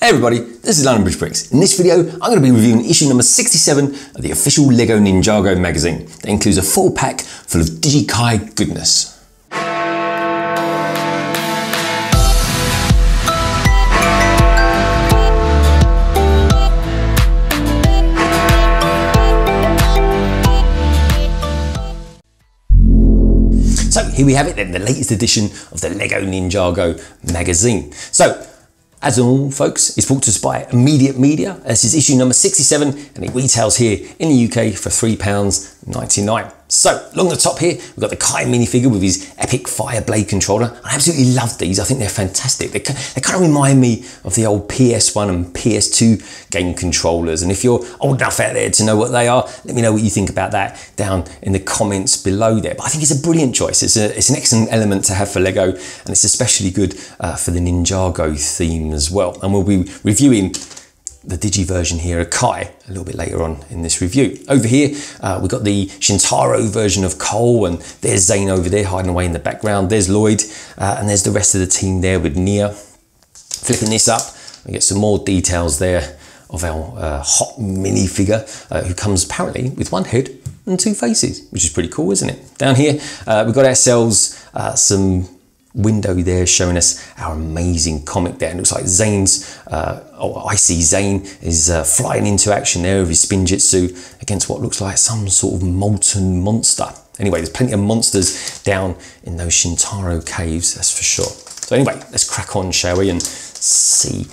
Hey everybody, this is London Bridge Bricks. In this video, I'm going to be reviewing issue number 67 of the official LEGO Ninjago magazine. That includes a full pack full of Digikai goodness. So here we have it then, the latest edition of the LEGO Ninjago magazine. So, as normal, folks, it's brought to us by Immediate Media. This is issue number 67 and it retails here in the UK for £3.99. So, along the top here, we've got the Kai minifigure with his epic Fireblade controller. I absolutely love these. I think they're fantastic. They kind of remind me of the old PS1 and PS2 game controllers. And if you're old enough out there to know what they are, let me know what you think about that down in the comments below there. But I think it's a brilliant choice. It's an excellent element to have for LEGO, and it's especially good for the Ninjago theme as well. And we'll be reviewing the Digi version here of Kai a little bit later on in this review. Over here, we've got the Shintaro version of Cole, and there's Zane over there hiding away in the background. There's Lloyd, and there's the rest of the team there with Nia. Flipping this up, we get some more details there of our hot minifigure, who comes apparently with one head and two faces, which is pretty cool, isn't it? Down here, we've got ourselves some window there showing us our amazing comic there. And it looks like Zane's, I see Zane is flying into action there with his spinjitzu against what looks like some sort of molten monster. Anyway, there's plenty of monsters down in those Shintaro caves, that's for sure. So anyway, let's crack on, shall we, and see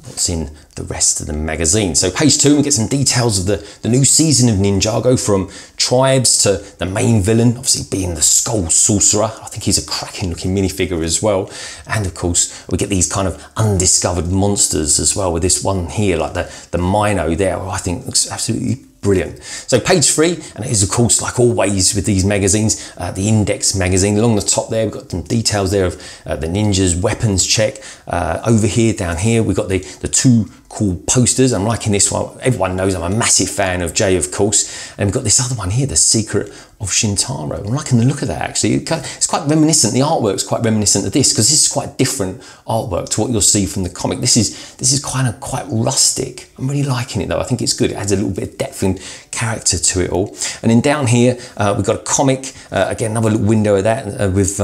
what's in the rest of the magazine. So page 2, we get some details of the new season of Ninjago, from tribes to the main villain, obviously being the Skull Sorcerer. I think he's a cracking looking minifigure as well. And of course, we get these kind of undiscovered monsters as well, with this one here, like the Mino there, who I think looks absolutely brilliant. So page 3, and it is of course, like always with these magazines, the index magazine. Along the top there, we've got some details there of the ninjas weapons check. Over here, down here, we've got the two cool posters. I'm liking this one. Everyone knows I'm a massive fan of Jay, of course. And we've got this other one here, the Secret of Shintaro. I'm liking the look of that, actually. It's quite reminiscent. The artwork's quite reminiscent of this, because this is quite different artwork to what you'll see from the comic. This is kind of quite rustic. I'm really liking it though. I think it's good. It adds a little bit of depth and character to it all. And then down here, we've got a comic. Again, another little window of that with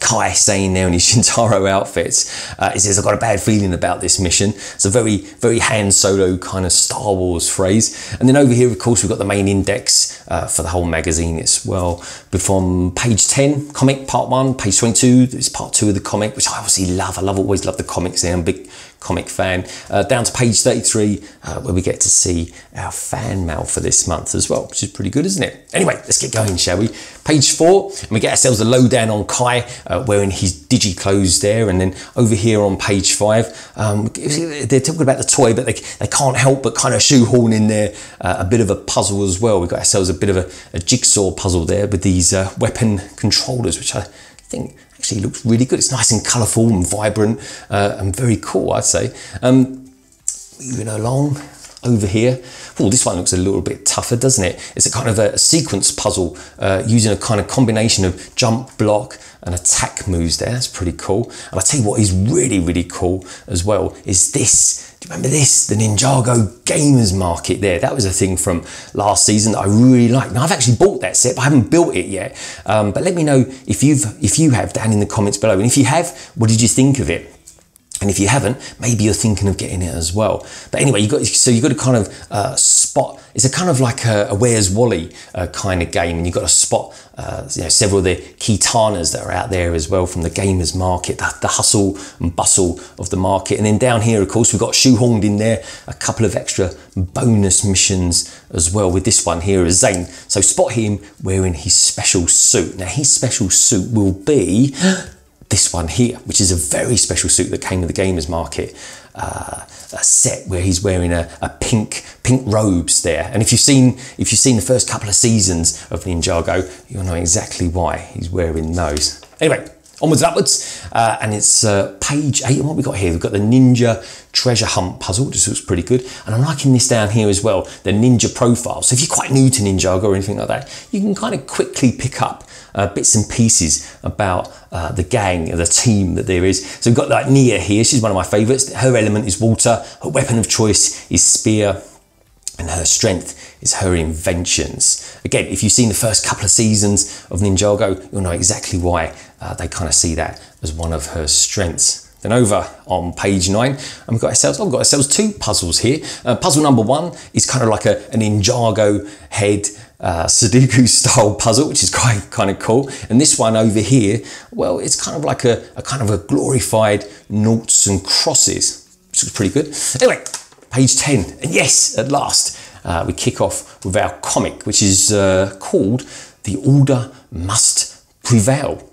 Kai staying there in his Shintaro outfits. He says, I've got a bad feeling about this mission. It's a very, very Han Solo kind of Star Wars phrase. And then over here, of course, we've got the main index for the whole magazine as well. But from page 10, comic part 1, page 22, it's part 2 of the comic, which I obviously love. Always love the comics there. I'm a big comic fan. Down to page 33, where we get to see our fan mail for this month as well, which is pretty good, isn't it? Anyway, let's get going, shall we? Page 4, and we get ourselves a lowdown on Kai wearing his digi clothes there. And then over here on page 5, they're talking about the toy, but they can't help but kind of shoehorn in there a bit of a puzzle as well. We've got ourselves a bit of a jigsaw puzzle there with these weapon controllers, which I think actually looks really good. It's nice and colourful and vibrant and very cool, I'd say. Moving along over here. Oh, this one looks a little bit tougher, doesn't it? It's a kind of a sequence puzzle using a kind of combination of jump, block and attack moves there. That's pretty cool. And I'll tell you what is really, really cool as well is this. Do you remember this? The Ninjago Gamers Market there. That was a thing from last season that I really liked. Now, I've actually bought that set, but I haven't built it yet. But let me know if you have down in the comments below. And if you have, what did you think of it? And if you haven't, maybe you're thinking of getting it as well. But anyway, you've got to kind of spot. It's a kind of like a Where's Wally kind of game, and you've got to spot several of the kitanas that are out there as well from the gamers market, the hustle and bustle of the market. And then down here, of course, we've got shoehorned in there a couple of extra bonus missions as well, with this one here as Zane. So spot him wearing his special suit. Now, his special suit will be this one here, which is a very special suit that came with the Gamers Market a set, where he's wearing a pink robes there. And if you've seen the first couple of seasons of Ninjago, you'll know exactly why he's wearing those. Anyway, onwards and upwards, and it's page 8. And what we've got here, we've got the Ninja Treasure Hunt puzzle, which looks pretty good. And I'm liking this down here as well, the Ninja Profile. So if you're quite new to Ninjago or anything like that, you can kind of quickly pick up bits and pieces about the gang, the team that there is. So we've got like Nia here, she's one of my favourites. Her element is water, her weapon of choice is spear, and her strength is her inventions. Again, if you've seen the first couple of seasons of Ninjago, you'll know exactly why they kind of see that as one of her strengths. Then over on page 9, we've got ourselves two puzzles here. Puzzle number 1 is kind of like a Ninjago head Sudoku style puzzle, which is quite kind of cool. And this one over here, well, it's kind of like a glorified noughts and crosses, which is pretty good. Anyway, page 10, and yes, at last, we kick off with our comic, which is called The Order Must Prevail.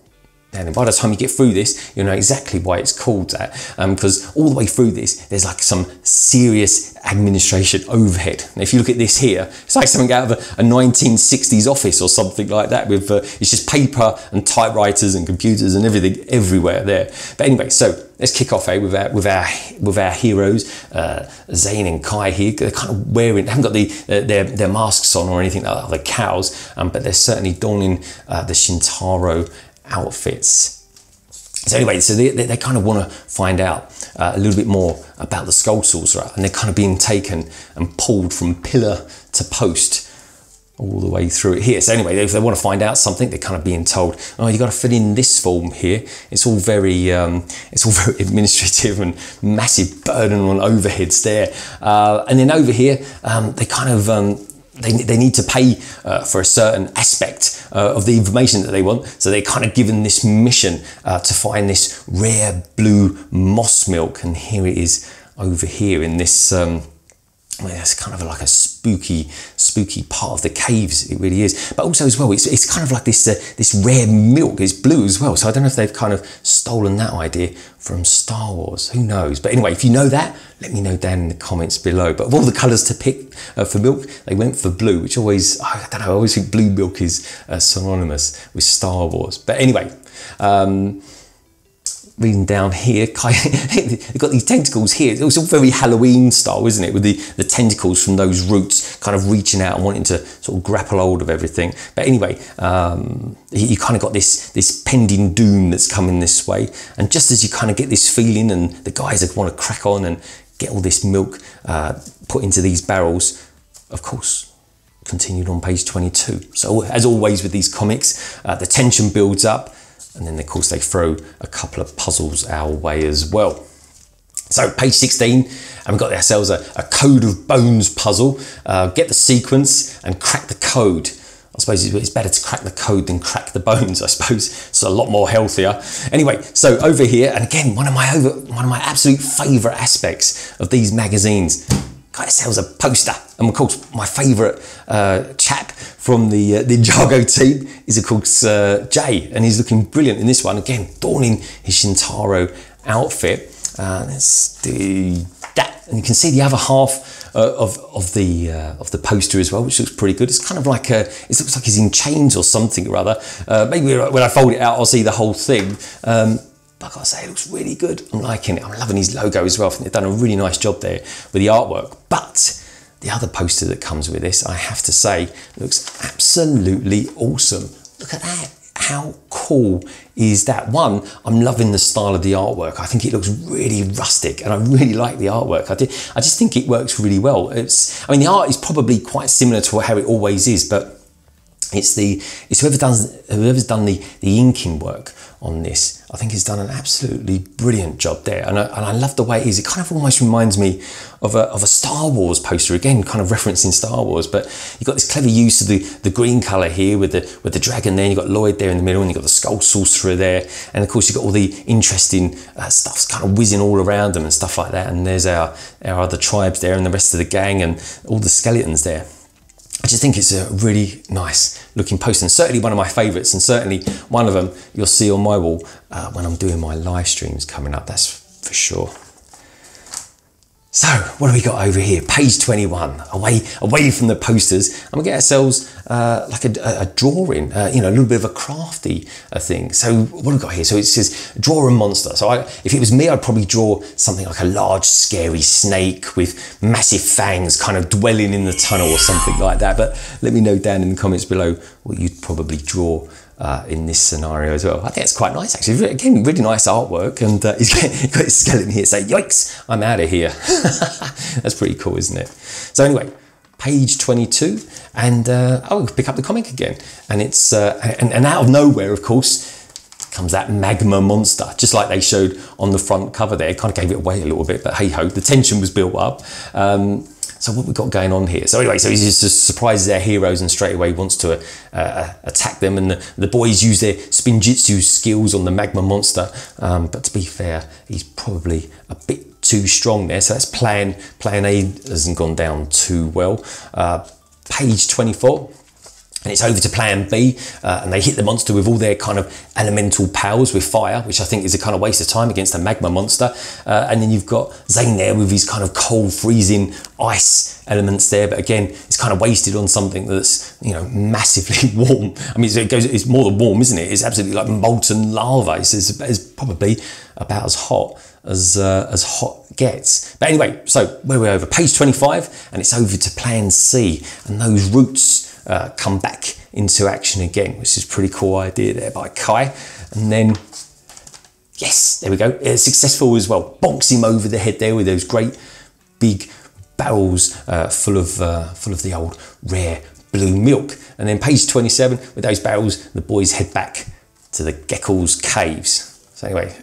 And by the time you get through this, you'll know exactly why it's called that, because all the way through this, there's like some serious administration overhead. And if you look at this here, it's like something out of a 1960s office or something like that, with it's just paper and typewriters and computers and everything everywhere there. But anyway, so let's kick off with our heroes, Zane and Kai here. They're kind of wearing, they haven't got their masks on or anything like that, the cows, but they're certainly donning the Shintaro outfits. So anyway, so they kind of want to find out a little bit more about the skull sorcerer, and they're kind of being taken and pulled from pillar to post all the way through it here. So anyway, if they want to find out something, they're kind of being told, oh, you got to fill in this form here. It's all very administrative and massive burden on overheads there. And then over here, they kind of they need to pay for a certain aspect of the information that they want. So they're kind of given this mission to find this rare blue moss milk. And here it is over here in this, it's kind of like a spooky part of the caves, it really is. But also as well, it's kind of like this rare milk, it's blue as well. So I don't know if they've kind of stolen that idea from Star Wars, who knows? But anyway, if you know that, let me know down in the comments below. But of all the colours to pick for milk, they went for blue, which always, I don't know, I always think blue milk is synonymous with Star Wars. But anyway, reading down here, they've got these tentacles here. It's all very Halloween style, isn't it? With the tentacles from those roots kind of reaching out and wanting to sort of grapple hold of everything. But anyway, you kind of got this pending doom that's coming this way. And just as you kind of get this feeling, and the guys that want to crack on and get all this milk put into these barrels, of course, continued on page 22. So as always with these comics, the tension builds up. And then, of course, they throw a couple of puzzles our way as well. So page 16, and we've got ourselves a Code of Bones puzzle. Get the sequence and crack the code. I suppose it's better to crack the code than crack the bones, I suppose. It's a lot more healthier. Anyway, so over here, and again, one of my absolute favourite aspects of these magazines, got ourselves a poster. And of course, my favourite chap from the Ninjago team is of course Jay, and he's looking brilliant in this one. Again, donning his Shintaro outfit. Let's do that, and you can see the other half of the poster as well, which looks pretty good. It's kind of like it looks like he's in chains or something or other. Maybe when I fold it out, I'll see the whole thing. But I've got to say, it looks really good. I'm liking it. I'm loving his logo as well. I think they've done a really nice job there with the artwork. But the other poster that comes with this, I have to say, looks absolutely awesome. Look at that. How cool is that? One, I'm loving the style of the artwork. I think it looks really rustic, and I really like the artwork. I just think it works really well. I mean, the art is probably quite similar to how it always is, but it's whoever's done the inking work on this, I think has done an absolutely brilliant job there, and I love the way it is. It kind of almost reminds me of a Star Wars poster, again, kind of referencing Star Wars, but you've got this clever use of the green colour here with the dragon there, and you've got Lloyd there in the middle, and you've got the skull sorcerer there, and of course you've got all the interesting stuff kind of whizzing all around them and stuff like that, and there's our other tribes there and the rest of the gang and all the skeletons there. I just think it's a really nice looking poster, and certainly one of my favourites, and certainly one of them you'll see on my wall when I'm doing my live streams coming up, that's for sure. So what have we got over here? Page 21, away from the posters, and we get ourselves like a drawing, you know, a little bit of a crafty thing. So what have we got here? So it says draw a monster. So if it was me, I'd probably draw something like a large scary snake with massive fangs kind of dwelling in the tunnel or something like that. But let me know down in the comments below what you'd probably draw in this scenario as well. I think it's quite nice actually. Again, really nice artwork, and he's got his skeleton here saying, "Yikes, I'm out of here." That's pretty cool, isn't it? So anyway, page 22, and I'll pick up the comic again, and it's and out of nowhere, of course, comes that magma monster, just like they showed on the front cover there. It kind of gave it away a little bit, but hey ho, the tension was built up. So what we got going on here? So anyway, so he just surprises their heroes and straight away wants to attack them, and the boys use their spinjitzu skills on the magma monster. But to be fair, he's probably a bit too strong there. So that's plan A hasn't gone down too well. Page 24. And it's over to plan B, and they hit the monster with all their kind of elemental powers with fire, which I think is a kind of waste of time against a magma monster. And then you've got Zane there with his kind of cold, freezing ice elements there. But again, it's kind of wasted on something that's, you know, massively warm. I mean, it's more than warm, isn't it? It's absolutely like molten lava. It's probably about as hot gets. But anyway, so we're over page 25, and it's over to plan C, and those roots come back into action again, which is a pretty cool idea there by Kai. And then, yes, there we go. It's successful as well. Bonks him over the head there with those great big barrels full of the old rare blue milk. And then page 27, with those barrels, the boys head back to the Geckle's caves. So anyway,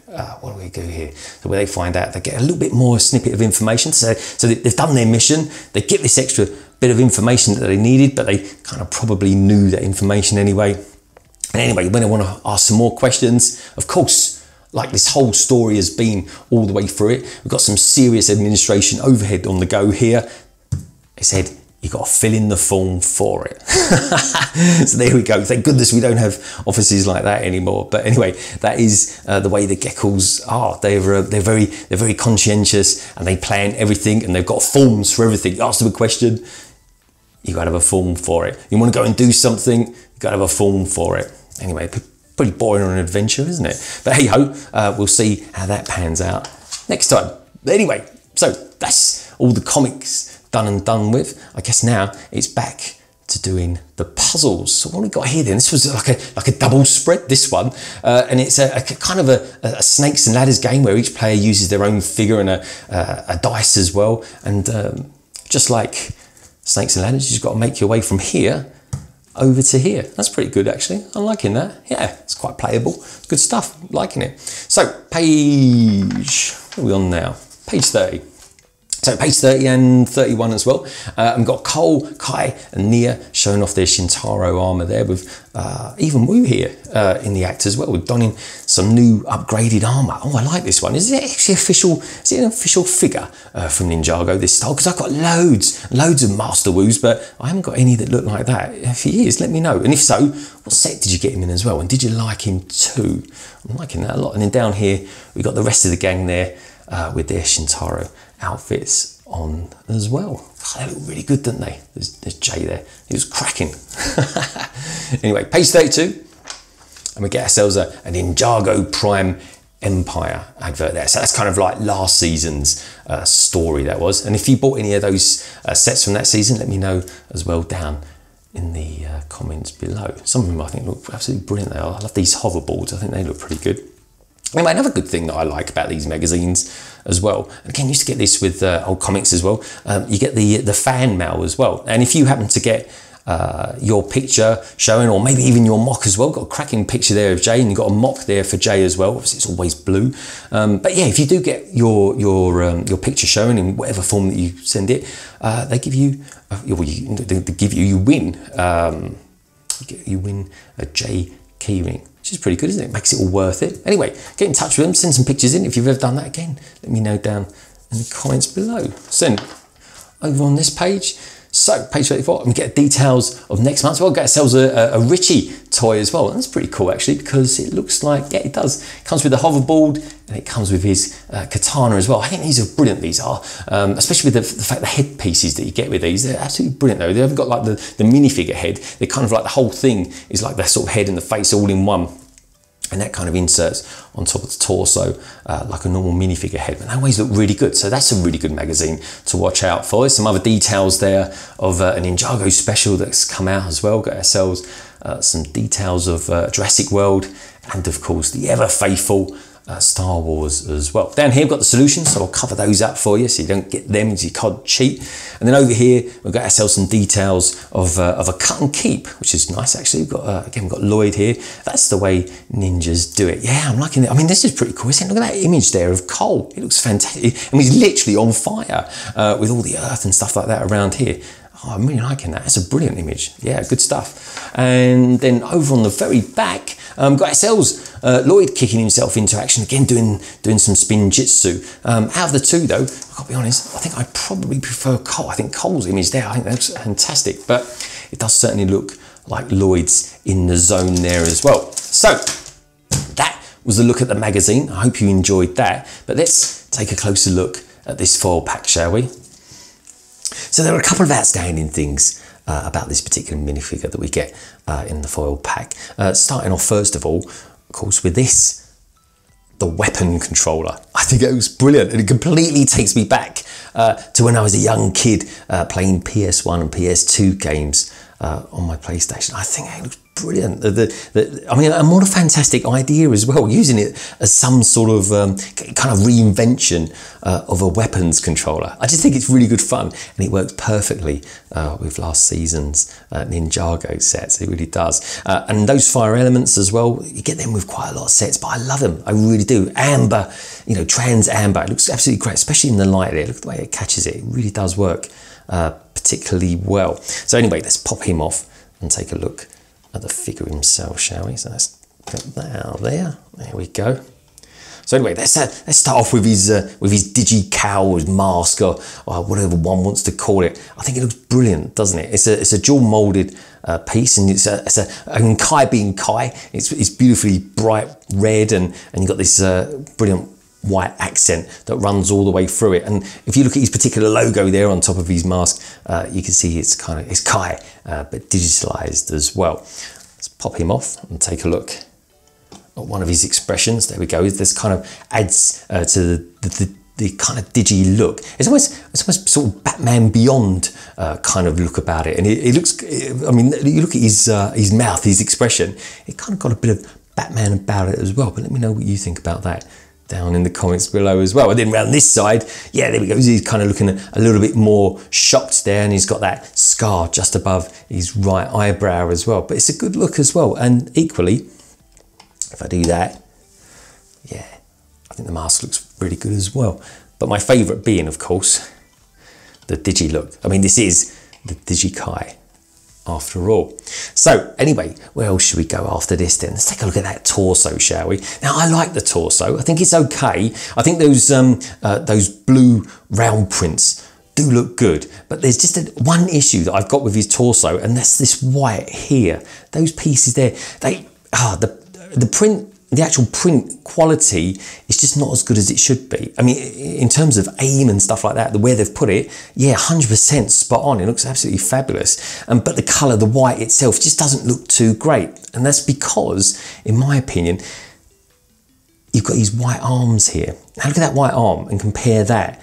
what do we do here? So where they find out, they get a little bit more snippet of information. So they've done their mission. They get this extra bit of information that they needed, but they kind of probably knew that information anyway. And anyway, when they want to ask some more questions, of course, like this whole story has been all the way through it, we've got some serious administration overhead on the go here. They said, you've got to fill in the form for it. So there we go. Thank goodness we don't have offices like that anymore. But anyway, that is the way the Geckles are. They're very conscientious, and they plan everything, and they've got forms for everything. You ask them a question, you got to have a form for it. You want to go and do something, you got to have a form for it. Anyway, pretty boring on an adventure, isn't it? But hey ho, we'll see how that pans out next time. But anyway, so that's all the comics done and done with. I guess now it's back to doing the puzzles. So what we got here then, this was like a double spread, this one, and it's a kind of a snakes and ladders game where each player uses their own figure and a dice as well. And just like snakes and ladders, you've got to make your way from here over to here. That's pretty good actually. I'm liking that. Yeah, it's quite playable. Good stuff. Liking it. So page, what are we on now? Page 30. So page 30 and 31 as well. We've got Cole, Kai and Nia showing off their Shintaro armour there, with even Wu here in the act as well. We're donning some new upgraded armour. Oh, I like this one. Is it actually official? Is it an official figure from Ninjago, this style? Because I've got loads of Master Wus, but I haven't got any that look like that. If he is, let me know. And if so, what set did you get him in as well? And did you like him too? I'm liking that a lot. And then down here, we've got the rest of the gang there with their Shintaro outfits on as well. Oh, they look really good, don't they? There's Jay there. He was cracking. Anyway, page 32, and we get ourselves a Ninjago Prime Empire advert there. So that's kind of like last season's story that was. And if you bought any of those sets from that season, let me know as well down in the comments below. Some of them I think look absolutely brilliant. I love these hoverboards. I think they look pretty good. Anyway, another good thing that I like about these magazines as well, and again, you used to get this with old comics as well, you get the fan mail as well. And if you happen to get your picture showing, or maybe even your mock as well, got a cracking picture there of Jay, and you've got a mock there for Jay as well. Obviously, it's always blue. But yeah, if you do get your picture showing in whatever form that you send it, they give you, you win. You win a Jay keyring, which is pretty good, isn't it? Makes it all worth it. Anyway, get in touch with them, send some pictures in if you've ever done that. Again, let me know down in the comments below. Send over on this page. So page 34, and we get details of next month. We'll get ourselves a Richie toy as well. And that's pretty cool actually, because it looks like, yeah, it does. It comes with the hoverboard, and it comes with his katana as well. I think these are brilliant, these are. Especially with the fact the headpieces that you get with these, they're absolutely brilliant though. They haven't got like the minifigure head. They're kind of like the whole thing is like the sort of head and the face all in one. And that kind of inserts on top of the torso like a normal minifigure head. But they always look really good. So that's a really good magazine to watch out for. There's some other details there of a Ninjago special that's come out as well. Got ourselves some details of Jurassic World, and of course the ever faithful Star Wars as well. Down here we've got the solutions, so I'll cover those up for you so you don't get them, so you can't cheat. And then over here we've got ourselves some details of a cut and keep, which is nice actually. We've got again, we've got Lloyd here. That's the way ninjas do it. Yeah, I'm liking it. I mean, this is pretty cool. Look at that image there of Cole. It looks fantastic. I mean, he's literally on fire with all the earth and stuff like that around here. Oh, I'm really liking that. That's a brilliant image. Yeah, good stuff. And then over on the very back, got ourselves Lloyd kicking himself into action again, doing some spin jitsu. Out of the two though, I've got to be honest, I think I probably prefer Cole. I think Cole's image there, I think that's fantastic, but it does certainly look like Lloyd's in the zone there as well. So that was a look at the magazine. I hope you enjoyed that, but let's take a closer look at this foil pack, shall we? So there are a couple of outstanding things about this particular minifigure that we get in the foil pack. Starting off first of all, of course, with this, the weapon controller. I think it was brilliant, and it completely takes me back to when I was a young kid playing PS1 and PS2 games on my PlayStation. I think it looks brilliant. I mean, and what a fantastic idea as well, using it as some sort of kind of reinvention of a weapons controller. I just think it's really good fun, and it works perfectly with last season's Ninjago sets. It really does. And those fire elements as well, you get them with quite a lot of sets, but I love them. I really do. Amber, you know, trans amber, it looks absolutely great, especially in the light there. Look at the way it catches it. It really does work particularly well. So anyway, let's pop him off and take a look at the figure himself, shall we? So let's get that out there. There we go. So anyway, let's start off with his digi-cowl, his mask, or whatever one wants to call it. I think it looks brilliant, doesn't it? It's a dual molded piece, and and Kai being Kai, it's beautifully bright red, and you've got this brilliant white accent that runs all the way through it. And if you look at his particular logo there on top of his mask, you can see it's Kai, but digitalized as well. Let's pop him off and take a look at one of his expressions. There we go. This kind of adds to the kind of digi look. It's almost sort of Batman Beyond kind of look about it. And it looks, I mean, you look at his mouth, his expression, it kind of got a bit of Batman about it as well. But let me know what you think about that down in the comments below as well. And then around this side, yeah, there we go. He's kind of looking a little bit more shocked there, and he's got that scar just above his right eyebrow as well. But it's a good look as well. And equally, if I do that, yeah, I think the mask looks really good as well. But my favourite being, of course, the digi look. I mean, this is the Digi Kai after all. So anyway, where else should we go after this then? Let's take a look at that torso, shall we? Now, I like the torso. I think it's okay. I think those blue round prints do look good, but there's just one issue that I've got with his torso, and that's this white here. Those pieces there, the print, the actual print quality is just not as good as it should be. I mean, in terms of aim and stuff like that, the way they've put it, yeah, 100% spot on. It looks absolutely fabulous. But the color, the white itself, just doesn't look too great. And that's because, in my opinion, you've got these white arms here. Now look at that white arm and compare that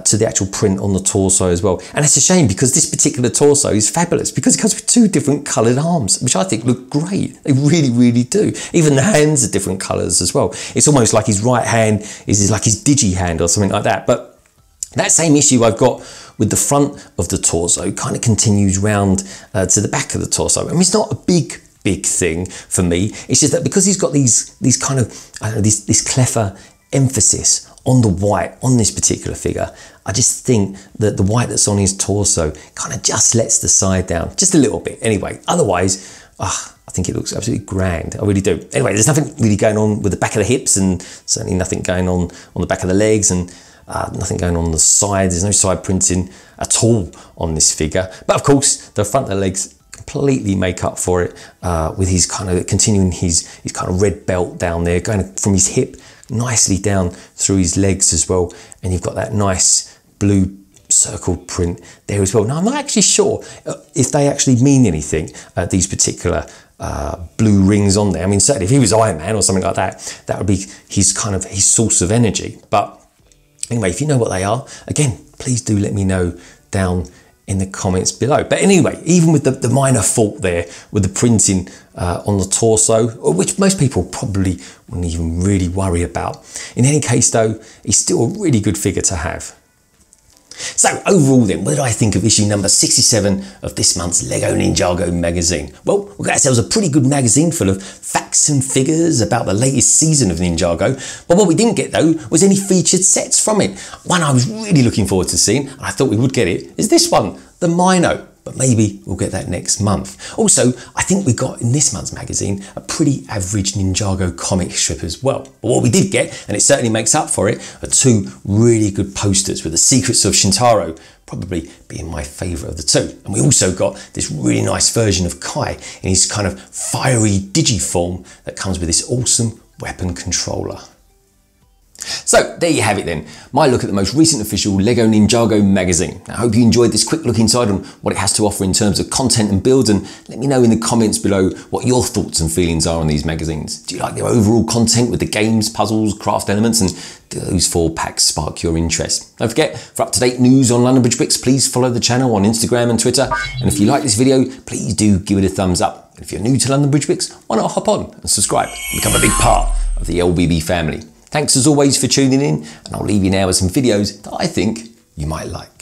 to the actual print on the torso as well. And it's a shame, because this particular torso is fabulous, because it comes with two different coloured arms, which I think look great. They really, really do. Even the hands are different colours as well. It's almost like his right hand is like his digi hand or something like that. But that same issue I've got with the front of the torso kind of continues round to the back of the torso. I mean, it's not a big thing for me. It's just that because he's got these kind of, I don't know, this clever emphasis on the white on this particular figure, I just think that the white that's on his torso kind of just lets the side down just a little bit. Anyway, otherwise, I think it looks absolutely grand. I really do. Anyway, there's nothing really going on with the back of the hips, and certainly nothing going on the back of the legs, and nothing going on the side. There's no side printing at all on this figure. But of course, the front of the legs completely make up for it with his kind of continuing his kind of red belt down there, going from his hip nicely down through his legs as well. And you've got that nice blue circled print there as well. Now, I'm not actually sure if they actually mean anything, these particular blue rings on there. I mean, certainly if he was Iron Man or something like that, that would be his kind of his source of energy. But anyway, if you know what they are, again, please do let me know down in the comments below. But anyway, even with the minor fault there with the printing on the torso, which most people probably wouldn't even really worry about. In any case though, it's still a really good figure to have. So overall then, what did I think of issue number 67 of this month's LEGO Ninjago magazine? Well, we got ourselves a pretty good magazine full of facts and figures about the latest season of Ninjago. But what we didn't get though was any featured sets from it. One I was really looking forward to seeing, and I thought we would get it, is this one, the Mino. But maybe we'll get that next month. Also, I think we got in this month's magazine a pretty average Ninjago comic strip as well. But what we did get, and it certainly makes up for it, are two really good posters with the Secrets of Shintaro probably being my favourite of the two. And we also got this really nice version of Kai in his kind of fiery digiform that comes with this awesome weapon controller. So there you have it then, my look at the most recent official LEGO Ninjago magazine. I hope you enjoyed this quick look inside on what it has to offer in terms of content and builds, and let me know in the comments below what your thoughts and feelings are on these magazines. Do you like their overall content with the games, puzzles, craft elements, and do those 4 packs spark your interest? Don't forget, for up-to-date news on London Bridge Bricks, please follow the channel on Instagram and Twitter, and if you like this video, please do give it a thumbs up. And if you're new to London Bridge Bricks, why not hop on and subscribe and become a big part of the LBB family. Thanks as always for tuning in, and I'll leave you now with some videos that I think you might like.